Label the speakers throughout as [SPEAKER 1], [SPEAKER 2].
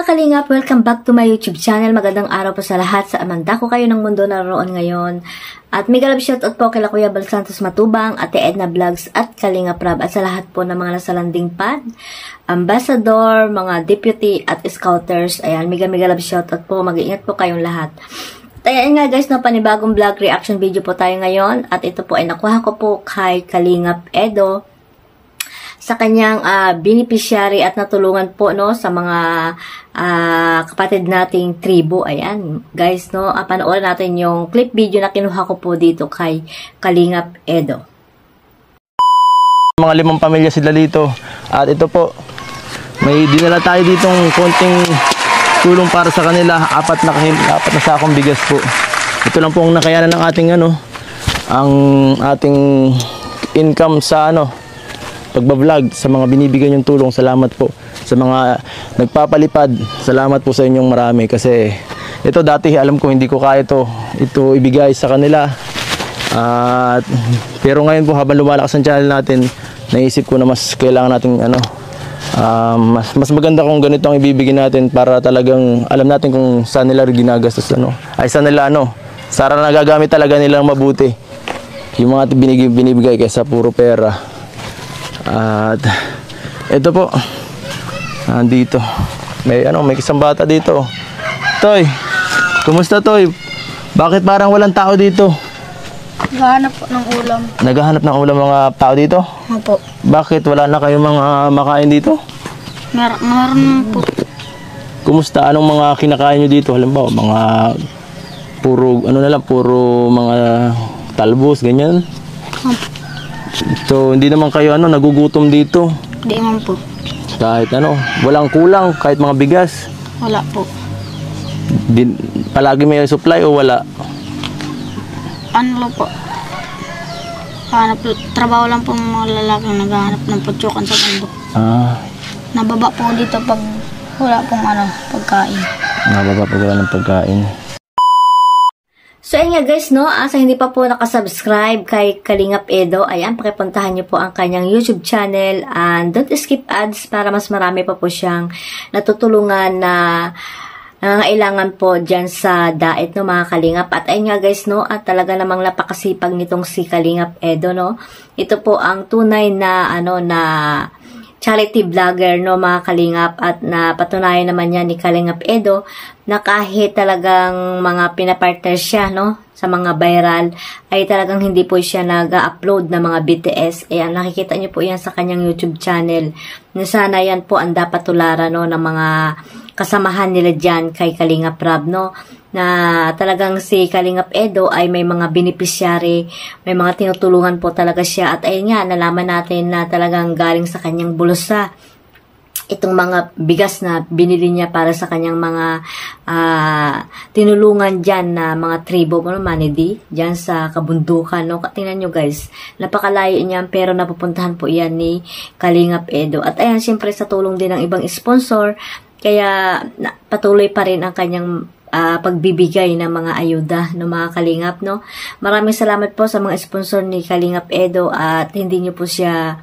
[SPEAKER 1] mga kalingap, welcome back to my YouTube channel. Magandang araw po sa lahat. Sa amanda ko kayo ng mundo naroon ngayon. At mega love shoutout po kila Kuya Bal Santos Matubang, Ate Edna Vlogs at Kalingap Rab. At sa lahat po ng mga nasa landing pad, ambassador, mga deputy at scouters. Ayan, mega love shoutout po. Mag-iingat po kayong lahat. Ayan nga guys, no, panibagong vlog reaction video po tayo ngayon. At ito po ay nakuha ko po kay Kalingap Edo sa kanyang beneficiary at natulungan po no sa mga kapatid nating tribo. Ayan guys, no, panoorin natin yung clip video na kinuha ko po dito kay Kalingap Edo.
[SPEAKER 2] Mga 5 pamilya sila dito at ito po may dinala tayo ditong konting tulong para sa kanila. Apat na sakong bigas po. Ito lang po ang nakayanan ng ating ang ating income sa pagbablog, sa mga binibigyan yung tulong. Salamat po sa mga nagpapalipad. Salamat po sa inyong marami kasi ito dati alam ko hindi ko kaya ito ibigay sa kanila. Pero ngayon po habang lumalakas ang channel natin, naisip ko na mas kailangan nating mas maganda kung ganito ang ibibigay natin para talagang alam natin kung saan nila ginagastos saan nila sana nagagamit talaga nilang mabuti yung mga binibigay kaysa puro pera. At ito po nandito may isang bata dito. Toy, kumusta Toy? Bakit parang walang tao dito?
[SPEAKER 3] Naghahanap po ng ulam.
[SPEAKER 2] Naghahanap ng ulam mga tao dito?
[SPEAKER 3] Opo.
[SPEAKER 2] Bakit wala na kayong mga makain dito?
[SPEAKER 3] Meron po.
[SPEAKER 2] Kumusta? Anong mga kinakain nyo dito? Halimbawa mga puro puro mga talbos ganyan?
[SPEAKER 3] Opo.
[SPEAKER 2] So, hindi naman kayo nagugutom dito?
[SPEAKER 3] Hindi naman po.
[SPEAKER 2] Kahit walang kulang, kahit mga bigas?
[SPEAKER 3] Wala po.
[SPEAKER 2] Palagi may supply o wala?
[SPEAKER 3] Ano po? Trabaho lang po mga lalaking naghahanap ng putsukan sa bundok. Nababa po dito pag wala pong pagkain.
[SPEAKER 2] Nababa pag wala ng pagkain.
[SPEAKER 1] So, ayan nga guys, no, sa hindi pa po nakasubscribe kay Kalingap Edo, ayan, pakipuntahan niyo po ang kanyang YouTube channel and don't skip ads para mas marami pa po siyang natutulungan na nangangailangan po dyan sa diet, no, mga Kalingap. At ayun nga guys, no, at talaga namang napakasipag nitong si Kalingap Edo, no. Ito po ang tunay na, na charity vlogger, no, mga Kalingap, at napatunayan naman niya ni Kalingap Edo na kahit talagang mga pinapartner siya, no, sa mga viral, ay talagang hindi po siya nag-upload ng mga BTS. Ayan, nakikita niyo po yan sa kanyang YouTube channel. Na sana yan po ang dapat tularan, no, ng mga kasamahan nila dyan kay Kalingap Rab, no, na talagang si Kalingap Edo ay may mga beneficiary, may mga tinutulungan po talaga siya. At ayun nga, nalaman natin na talagang galing sa kanyang bulsa itong mga bigas na binili niya para sa kanyang mga tinulungan dyan na mga tribo, manidi, dyan sa kabundukan, no. Tingnan nyo guys, napakalayo niya pero napupuntahan po yan ni Kalingap Edo. At ayan, siyempre sa tulong din ng ibang sponsor, kaya patuloy pa rin ang kanyang pagbibigay ng mga ayuda ng mga Kalingap, no. Maraming salamat po sa mga sponsor ni Kalingap Edo at hindi niyo po siya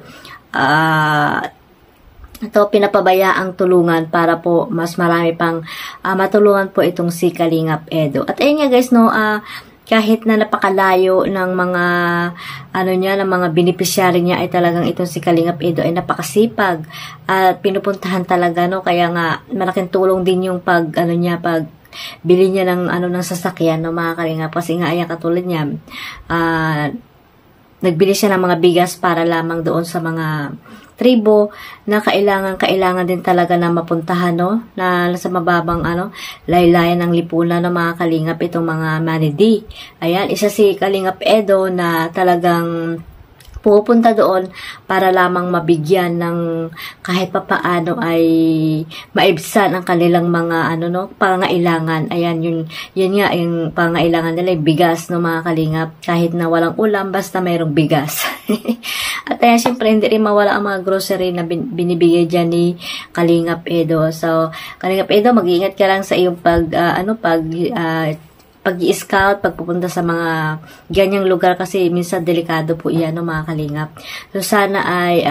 [SPEAKER 1] pinapabaya ang tulungan para po mas marami pang matulungan po itong si Kalingap Edo. At ayun nga guys, no, kahit na napakalayo ng mga ng mga beneficiary niya, ay talagang itong si Kalingap Edo ay napakasipag at pinupuntahan talaga, no. Kaya nga malaking tulong din yung pag bili niya ng ng sasakyan, no, mga Kalingap, kasi nga ayan katulad niya nagbili siya ng mga bigas para lamang doon sa mga tribo na kailangan din talaga na mapuntahan, no, na sa mababang laylayan ng lipunan ng mga Kalingap, itong mga manidi. Ayan, isa si Kalingap Edo na talagang pupunta doon para lamang mabigyan ng kahit papaano ay maibsan ang kanilang mga pangailangan. Ayan, yun nga yung pangailangan nila, yung bigas, no, mga Kalingap. Kahit na walang ulam, basta mayroong bigas. At ayan, syempre hindi rin mawala ang mga grocery na binibigay dyan ni Kalingap Edo. So, Kalingap Edo, mag-iingat ka lang sa iyong pag-i-scout, pagpupunta sa mga ganyang lugar kasi minsan delikado po yan, no, mga Kalingap. So, sana ay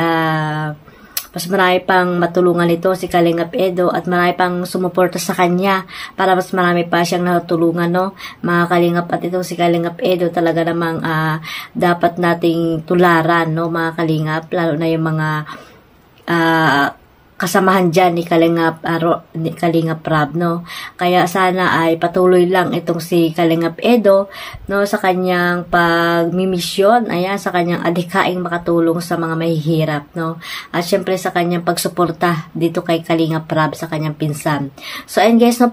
[SPEAKER 1] mas marami pang matulungan nito si Kalingap Edo at marami pang sumuporta sa kanya para mas marami pa siyang natulungan, no, mga Kalingap. At itong si Kalingap Edo talaga namang dapat nating tularan, no, mga Kalingap, lalo na yung mga kasamahan dyan ni Kalingap Rab, no. Kaya sana ay patuloy lang itong si Kalingap Edo, no, sa kanyang pagmimisyon, ayan, sa kanyang adhikaing makatulong sa mga mahihirap, no. At syempre sa kanyang pagsuporta dito kay Kalingap Rab sa kanyang pinsan. So, ayan guys, no,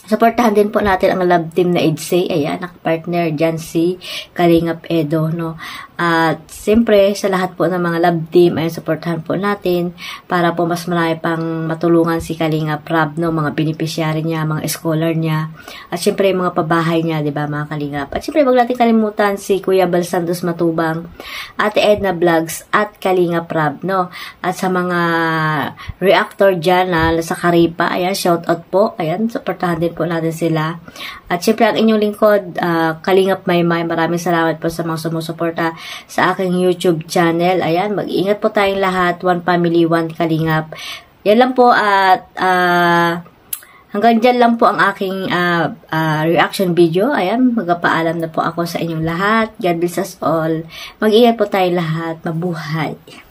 [SPEAKER 1] supportahan din po natin ang love team na EDSA. Ayan, nakapartner dyan si Kalingap Edo, no. At siyempre, sa lahat po ng mga love team, ay supportahan po natin para po mas marami pang matulungan si Kalingap Rab, no, mga beneficiary niya, mga scholar niya. At siyempre, mga pabahay niya, di ba, mga Kalingap. At siyempre, wag natin kalimutan si Kuya Bal Santos Matubang, Ate Edna Vlogs, at Kalingap Rab, no. At sa mga reactor dyan na sa Karipa, ayan, shout out po. Ayan, supportahan din po natin sila. At syempre ang inyong lingkod, Kalingap Maymay, maraming salamat po sa mga sumusuporta sa aking YouTube channel. Ayan, mag-ingat po tayong lahat. One family, one Kalingap. Yan lang po at hanggang dyan lang po ang aking reaction video. Ayan, magpapaalam na po ako sa inyong lahat. God bless us all. Mag-ingat po tayong lahat. Mabuhay.